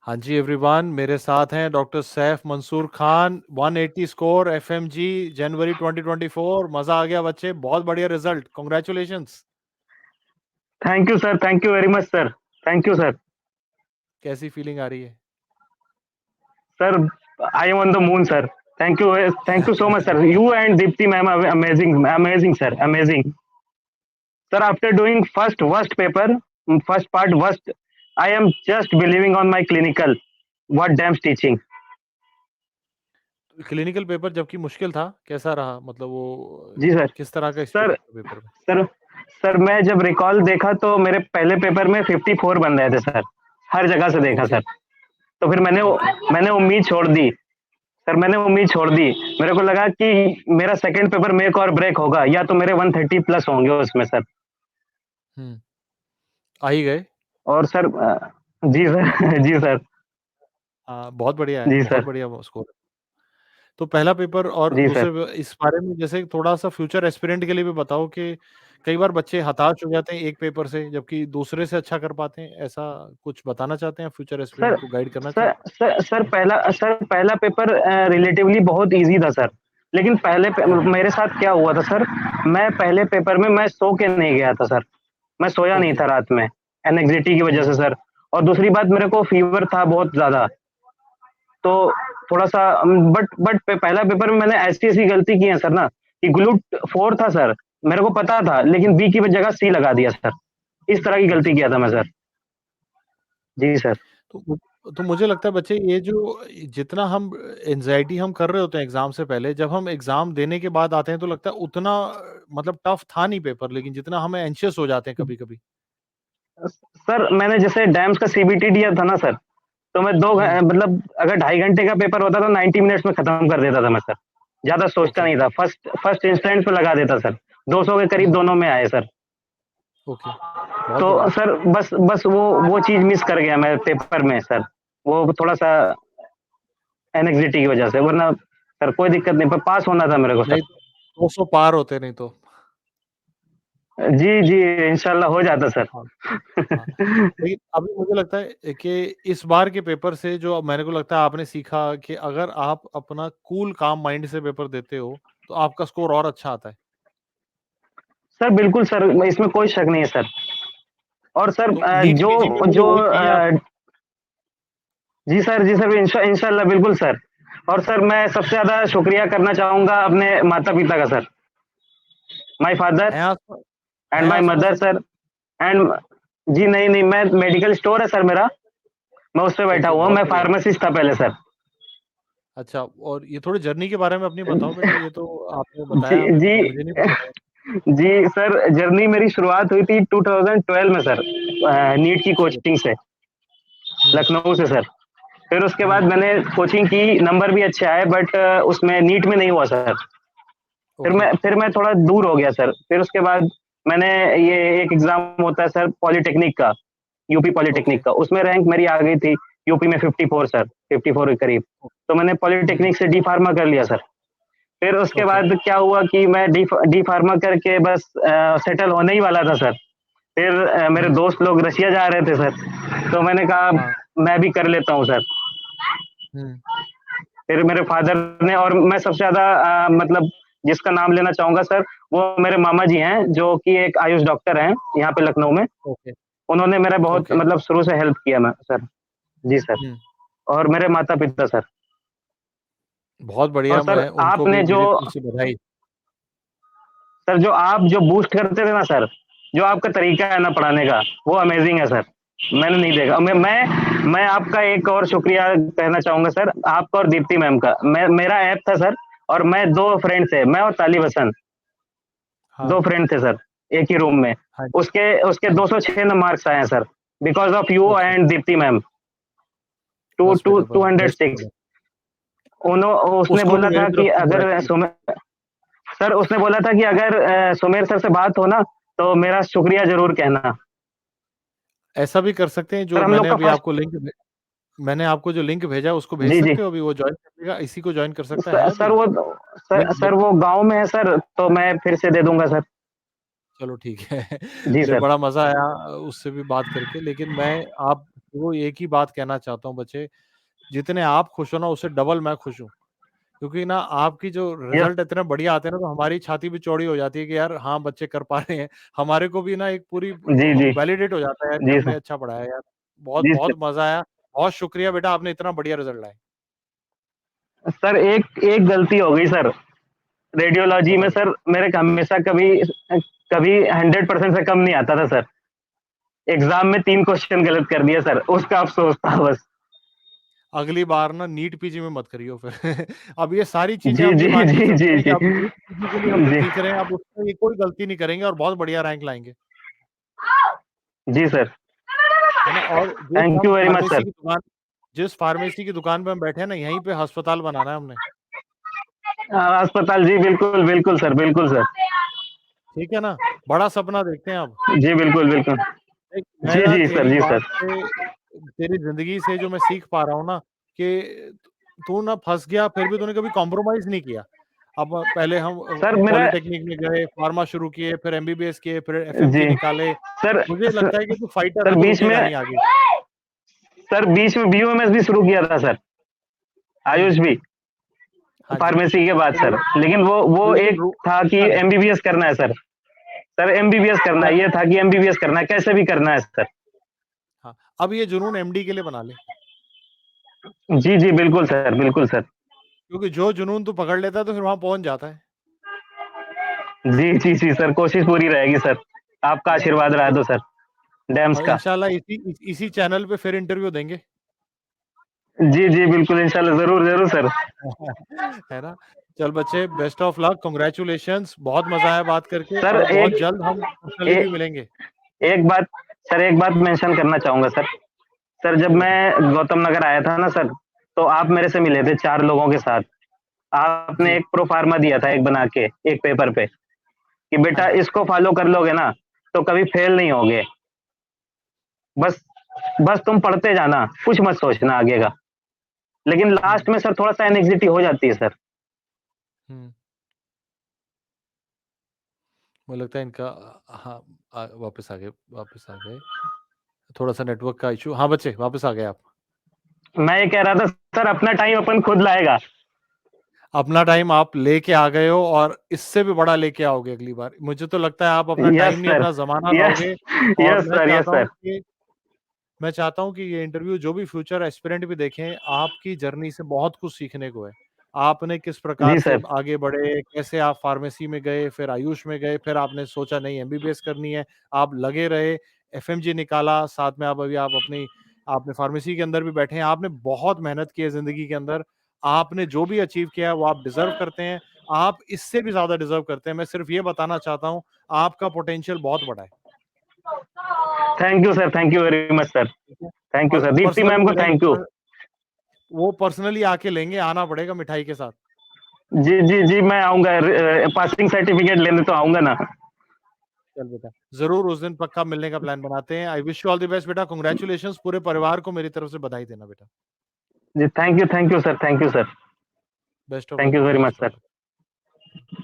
हाँ जी एवरीवन, मेरे साथ हैं doctor Saif Mansoor Khan. 180 score FMG जनवरी 2024। मजा आ गया बच्चे, बहुत बढ़िया result, congratulations. Thank you sir, thank you very much sir, thank you sir. कैसी फीलिंग आ रही है? Sir, I am on the moon sir. Thank you so much sir. You and Deepti ma'am amazing, amazing sir, amazing sir. After doing first worst paper, first part worst, I am just believing on my clinical what dams teaching. Clinical paper जबकि मुश्किल था, कैसा रहा? मतलब वो जी sir. किस तरह का सर स्टूडेंट था पेपर में? सर सर मैं जब रिकॉल देखा तो मेरे पहले पेपर में 54 बन रहे थे सर, हर जगह से देखा ओके। सर। तो फिर मैंने ओके। मैंने उम्मीद छोड़ दी सर, मैंने उम्मीद छोड़ दी। मेरे को लगा कि मेरा सेकंड पेपर मेक और ब्रेक होगा, या तो मेरे 130 प्लस होंगे उसमें सर। हम्म। आ ही गए। और सर जी सर जी सर। हाँ, बहुत बढ़िया है, जी बहुत सर। बढ़िया स्कोर। तो पहला पेपर और जी सर। दूसरे इस बारे में जैसे थोड़ा सा फ्यूचर एस्पिरेंट के लिए भी बताओ कि कई बार बच्चे हताश हो जाते हैं एक पेपर से जबकि दूसरे से अच्छा कर पाते हैं, ऐसा कुछ बताना चाहते हैं? फ्यूचर सर एस्पिरेंट को गाइड करना सर चाहते सर पहला पेपर रिलेटिवली बहुत इजी था सर। लेकिन हैं? ओके। मेरे साथ क्या हुआ था सर, मैं पहले पेपर में मैं सो के नहीं गया था सर। मैं सोया नहीं ओके। था रात में, एंग्जाइटी की वजह हम्म। से सर। और दूसरी बात, मेरे को फीवर था बहुत ज्यादा। तो थोड़ा सा बट पहला पेपर में मैंने ऐसी ऐसी गलती की है सर ना, कि ग्लूट 4 था सर, मेरे को पता था, लेकिन बी की जगह सी लगा दिया सर। इस तरह की गलती अच्छा। किया था मैं सर। जी सर। तो मुझे लगता है बच्चे, ये जो जितना हम एंजाइटी हम कर रहे होते हैं एग्जाम से पहले, जब हम एग्जाम देने के बाद आते हैं तो लगता है उतना मतलब टफ था नहीं पेपर, लेकिन जितना हम एंशियस हो जाते हैं कभी कभी। सर मैंने जैसे डैम्स का सीबीटी दिया था ना सर, तो मैं हम्म। मतलब अगर 2.5 घंटे का पेपर होता तो 90 मिनट्स में खत्म कर देता था मैं सर। ज्यादा सोचता ओके। नहीं था, फर्स्ट फर्स्ट इंस्टेंट पे लगा देता सर। 200 के करीब हम्म। दोनों में आए सर। ओके। बहुत तो बढ़िया। सर बस बस वो चीज मिस कर गया मैं पेपर में सर। वो थोड़ा सा एनएक्सिटी की वजह से, वरना सर कोई दिक्कत नहीं, पर पास होना था मेरे को नहीं सर। तो 200 पार होते, नहीं तो। जी जी, इंशाल्लाह हो जाता सर। हाँ। हाँ। लेकिन अभी मुझे लगता है कि इस बार के पेपर से जो मेरे को लगता है आपने सीखा कि अगर आप अपना कूल काम माइंड से पेपर देते हो तो आपका स्कोर और अच्छा आता है। सर बिल्कुल सर, इसमें कोई शक नहीं है सर। और सर तो नीट पीजी में मुझे जो वही चाहिए आपको। जी सर इंशाल्लाह बिल्कुल सर। और सर मैं सबसे ज्यादा शुक्रिया करना चाहूंगा अपने माता पिता का सर, माय फादर है आसपास? एंड है माय आसपास मदर अभी? सर। एंड जी नहीं नहीं, मैं मेडिकल स्टोर है सर मेरा, मैं उस पे बैठा ओके, हुआ हूँ, बहुत मैं बढ़िया। फार्मासिस्ट था पहले सर। अच्छा, और ये थोड़ी जर्नी के बारे में अपनी बताओ बेटा, ये तो आपने जी बताया हमें, जी मुझे नहीं पता था। जी सर, जर्नी मेरी शुरुआत हुई थी 2012 में सर, नीट की चलो। कोचिंग से, हम्म। लखनऊ से सर। फिर उसके बाद हम्म। मैंने कोचिंग की, नंबर भी अच्छे आए, बट उसमें नीट में नहीं हुआ सर। ओके। फिर मैं थोड़ा दूर हो गया सर। फिर उसके बाद मैंने, ये एक एग्जाम होता है सर पॉलिटेक्निक का, यूपी ओके। पॉलिटेक्निक का, उसमें रैंक मेरी आ गई थी यूपी में 54 सर, 54 के करीब। तो मैंने हम्म। पॉलिटेक्निक से डी फार्मा कर लिया सर। फिर उसके ओके। बाद क्या हुआ कि मैं डी फार्मा करके बस सेटल होने ही वाला था सर। फिर मेरे हम्म। दोस्त लोग रशिया जा रहे थे सर, तो मैंने कहा हाँ। मैं भी कर लेता हूँ सर। हम्म। फिर मेरे फादर ने, और मैं सबसे ज्यादा मतलब जिसका नाम लेना चाहूंगा सर, वो मेरे मामा जी हैं, जो कि एक आयुष डॉक्टर हैं यहाँ पे लखनऊ में। ओके। उन्होंने मेरा बहुत ओके। मतलब शुरू से हेल्प किया मैं सर। जी सर। हम्म। और मेरे माता पिता सर। बहुत और बढ़िया, सर मैं उनको भी आपने जो, मेरी तरफ से बधाई। सर जो आप जो बूस्ट करते थे ना सर, जो आपका तरीका है ना पढ़ाने का, वो अमेजिंग है सर। मैंने नहीं देखा। मैं आपका एक और शुक्रिया कहना चाहूंगा सर, आपका और दीप्ति मैम का। मेरा ऐप था सर, और मैं दो फ्रेंड थे, मैं और तालिब हसन, दो हाँ। फ्रेंड थे सर, एक ही रूम में। हाँ। उसके उसके हाँ जी। 206 मार्क्स आए हैं sir, because of you okay. And Deepti ma'am. Two बस टू बेटा, टू बस हंड्रेड बेस्ट सिक्स ऑफ। उसने उसको भी बोला मेरी था तरफ कि से अगर बधाई। सर उसने बोला था कि अगर सुमेर सर से बात हो ना, तो मेरा शुक्रिया जरूर कहना। ऐसा भी कर सकते हैं, सर जो हम लोग मैंने का अभी फर्स्ट, आपको मैंने आपको जो लिंक भेजा उसको भेज जी जी सकते हो, अभी वो ज्वाइन कर लेगा, इसी को ज्वाइन कर सकता है अभी। सर वो लिंक सर भेज। वो गांव में है सर, तो मैं फिर से दे दूंगा सर। चलो ठीक है। जी ले सर। बड़ा मजा आया उससे भी बात करके, लेकिन मैं आप वो एक ही बात कहना चाहता हूँ बच्चे, जितने आप खुश हो ना उससे डबल मैं खुश हूँ। क्योंकि ना आपकी जो यस। रिज़ल्ट इतने बढ़िया आते हैं ना तो हमारी छाती भी चौड़ी हो जाती है कि यार हाँ, बच्चे कर पा रहे हैं। हमारे को भी ना एक पूरी जी, जी। वैलिडेट हो जाता है यार कि जी हमने सर। अच्छा पढ़ाया यार। बहुत जी बहुत सर। मज़ा आया। बहुत शुक्रिया बेटा आपने इतना बढ़िया रिज़ल्ट लाए। सर एक एक गलती हो गई सर, रेडियोलॉजी में बताइए। सर मेरे हमेशा कभी कभी 100% से कम नहीं आता था सर। एग्ज़ाम में 3 क्वेश्चन गलत कर दिया सर, उसका अफ़सोस था बस। अगली बार ना नीट पीजी में मत करियो फिर। अब ये सारी चीज़ें जी, हम ये जी, मान के जी, चलते जी, हैं कि जी। अब नीट पीजी के लिए हम जो जी। सीख रहे हैं अब उसमें ये कोई गलती नहीं करेंगे और बहुत बढ़िया रैंक लाएँगे। जी सर। है ना? और thank you very much sir. जिस फार्मेसी की दुकान पे हम बैठे हैं ना यहीं पे अस्पताल बनाना है हमने। अस्पताल जी बिल्कुल, बिल्कुल सर, बिल्कुल सर। ठीक है ना? बड़ा सपना देखते हैं अब। जी, बिल्कुल, बिल्कुल। देख मैं जी, ना जी सर, तेरी जी बात सर। से तेरी ज़िंदगी से जो मैं सीख पा रहा हूँ ना कि तू ना फँस गया फिर भी तूने कभी कॉम्प्रोमाइज़ नहीं किया। अब पहले हम सर मेरा पॉलिटेक्निक में गए, फार्मा शुरू किए, फिर एमबीबीएस किए, फिर जी। एफएमजी निकाले। सर मुझे स लगता है कि तू फाइटर सर है, तू बीच रुकेगा में नहीं आगे। बीयूएमएस भी शुरू किया था सर, हुँ। आयुष भी, हाँ जी। फार्मेसी के बाद तो सर। लेकिन वो लेकिन एक था कि रुका नहीं। एमबीबीएस करना है सर। सर एमबीबीएस करना क्या है, ये था कि एमबीबीएस करना है, कैसे भी करना है सर। हाँ, अब ये जुनून एमडी के लिए बना ले। जी, जी, बिल्कुल सर, बिल्कुल सर। क्योंकि जो जुनून तू पकड़ लेता है तो फिर वहाँ पहुँच जाता है। जी, जी, जी सर, कोशिश पूरी रहेगी सर। आपका है ना? आशीर्वाद रहा तो सर, डैम्स और का। इंशाल्लाह इसी चैनल पे फिर इंटरव्यू देंगे। जी, जी, बिल्कुल इंशाल्लाह ज़रूर, ज़रूर सर। है ना? चल बच्चे बेस्ट ऑफ लक, कांग्रेचुलेशंस बहुत मज़ा आया बात करके सर और बहुत एक जल्द हम पर्सनली ए भी मिलेंगे। एक बात सर, एक बात मेंशन करना चाहूँगा सर। सर जब जी बेटा। मैं गौतम नगर आया था ना सर, तो आप मेरे से मिले थे 4 लोगों के साथ। आपने जी। एक प्रो फार्मा दिया था एक बना के, एक पेपर पे, कि हाँ बेटा जी। इसको फॉलो कर लोगे ना, तो कभी फेल नहीं होगे। बस बस तुम पढ़ते जाना, कुछ मत सोचना आगे का। लेकिन हुँ, लास्ट में सर थोड़ा-सा एंग्ज़ायटी हो जाती है सर। हुँ। मुझे लगता है इनका हाँ वापस आ गए। थोड़ा-सा नेटवर्क का इश्यू हाँ, बच्चे वापस आ गए आप। मैं ये कह रहा था सर अपना टाइम अपन खुद लाएगा। अपना टाइम आप लेके आ गए हो और इससे भी बड़ा लेके आओगे अगली बार। मुझे तो लगता है आप अपना यस टाइम नहीं सर, अपना ज़माना यस, लाओगे और यस सर, यस सर। मैं चाहता हूँ कि ये इंटरव्यू जो भी फ्यूचर एस्पिरेंट भी देखें, आपकी जर्नी से बहुत कुछ सीखने को है। आपने किस प्रकार जी से सर। आगे बढ़े, कैसे आप फार्मेसी में गए, फिर आयुष में गए, फिर आपने सोचा नहीं एमबीबीएस करनी है, आप लगे रहे, एफएमजी निकाला, साथ में आप अभी आप अपनी आपने फार्मेसी के अंदर भी बैठे हैं, आपने बहुत मेहनत की है ज़िंदगी के अंदर। आपने जो भी अचीव किया है, वो आप डिज़र्व करते हैं। आप इससे भी ज़्यादा डिज़र्व करते हैं। मैं सिर्फ़ ये बताना चाहता हूँ, आपका पोटेंशियल बहुत बड़ा है। Thank you sir, thank you very much sir. ठीक है? थैंक यू और सर। दीप्ति पर्सनली मैम को मिलेंगे थैंक यू। वो पर्सनली आके लेंगे, आना पड़ेगा मिठाई के साथ। जी, जी, जी, मैं आऊँगा पासिंग सर्टिफिकेट लेने तो आऊँगा ना। चल बेटा, ज़रूर उस दिन पक्का मिलने का प्लान बनाते हैं। I wish you all the best बेटा, कांग्रेचुलेशंस पूरे परिवार को मेरी तरफ से बधाई देना बेटा। जी, thank you sir, thank you sir. Best of luck thank you बेटा, very much best of sir. Luck.